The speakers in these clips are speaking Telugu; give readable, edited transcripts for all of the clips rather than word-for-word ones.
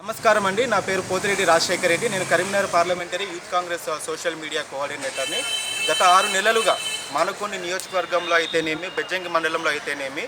నమస్కారం అండి. నా పేరు పోతిరెడ్డి రాజశేఖర్ రెడ్డి. నేను Karimnagar parliamentary youth Congress social media కోఆర్డినేటర్ని. గత 6 నెలలుగా మానకొండ నియోజకవర్గంలో అయితేనేమి, బెజ్జంకి మండలంలో అయితేనేమి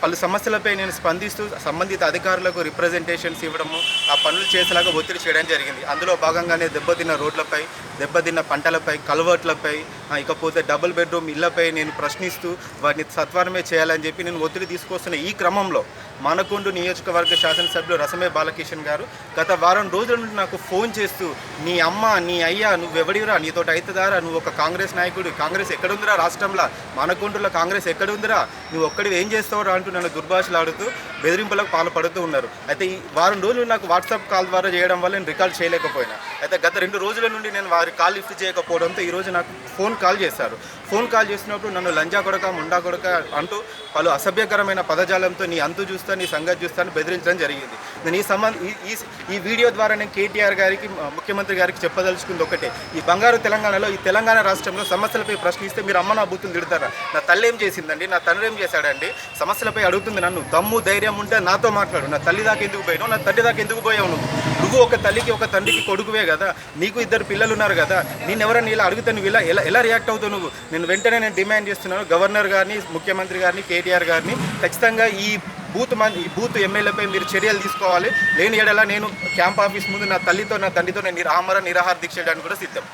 పలు సమస్యలపై నేను స్పందిస్తూ సంబంధిత అధికారులకు రిప్రజెంటేషన్స్ ఇవ్వడము, ఆ పనులు చేసేలాగా ఒత్తిడి చేయడం జరిగింది. అందులో భాగంగానే దెబ్బతిన్న రోడ్లపై, దెబ్బతిన్న పంటలపై, కల్వర్ట్లపై, ఇకపోతే డబుల్ బెడ్రూమ్ ఇళ్లపై నేను ప్రశ్నిస్తూ వాటిని సత్వరమే చేయాలని చెప్పి నేను ఒత్తిడి తీసుకొస్తున్న ఈ క్రమంలో మానకొండ నియోజకవర్గ శాసనసభ్యులు రసమే బాలకిషన్ గారు గత వారం రోజుల నుండి నాకు ఫోన్ చేస్తూ, నీ అమ్మ, నీ అయ్యా, నువ్వెవడిరా, నీతోటి అవుతుందారా, నువ్వు ఒక కాంగ్రెస్ నాయకుడు, కాంగ్రెస్ ఎక్కడుందిరా రాష్ట్రంలో, మానకొండలో కాంగ్రెస్ ఎక్కడుందిరా, నువ్వు ఒక్కడివి ఏం చేస్తావురా అంటూ నన్ను దుర్భాషలాడుతూ బెదిరింపులకు పాల్పడుతూ ఉన్నారు. అయితే ఈ వారం రోజులు నాకు వాట్సాప్ కాల్ ద్వారా చేయడం వల్ల నేను రికాల్ చేయలేకపోయినా. అయితే గత 2 రోజుల నుండి నేను వారి కాల్ లిఫ్ట్ చేయకపోవడంతో ఈరోజు నాకు ఫోన్ కాల్ చేశారు. ఫోన్ కాల్ చేసినప్పుడు నన్ను లంజా కొడక, ముండా కొడక అంటూ పలు అసభ్యకరమైన పదజాలంతో నీ అంతు చూస్తా, నీ సంగతి చూస్తా అని బెదిరించడం జరిగింది. నేను ఈ వీడియో ద్వారా నేను కేటీఆర్ గారికి, ముఖ్యమంత్రి గారికి చెప్పదలుచుకుంది ఒకటే, ఈ బంగారు తెలంగాణలో, ఈ తెలంగాణ రాష్ట్రంలో సమస్యలపై ప్రశ్నిస్తే మీరు అమ్మ నా బూతులు తిడతారా? నా తల్లి ఏం చేసిందండి, నా తండ్రి ఏం చేశాడండి? సమస్యలపై అడుగుతుంది నన్ను. దమ్ము ధైర్యం ఉంటే నాతో మాట్లాడు. నా తల్లి దాకా ఎందుకు పోయావు, నా తండ్రి దాకా ఎందుకు పోయావు? నువ్వు ఒక తల్లికి ఒక తండ్రికి కొడుకువే కదా, నీకు 2 పిల్లలు ఉన్నారు కదా, నేను ఎవరైనా ఇలా అడిగితే నువ్వు ఎలా రియాక్ట్ అవుతావు? నేను వెంటనే డిమాండ్ చేస్తున్నాను గవర్నర్ గారిని, ముఖ్యమంత్రి గారిని, కేటీఆర్ గారిని, ఖచ్చితంగా ఈ బూత్ ఎమ్మెల్యేపై మీరు చర్యలు తీసుకోవాలి. లేని ఎడల నేను క్యాంప్ ఆఫీస్ ముందు నా తల్లితో, నా తండ్రితో నేను నిరాహార దీక్ష చేయడానికి కూడా సిద్ధం.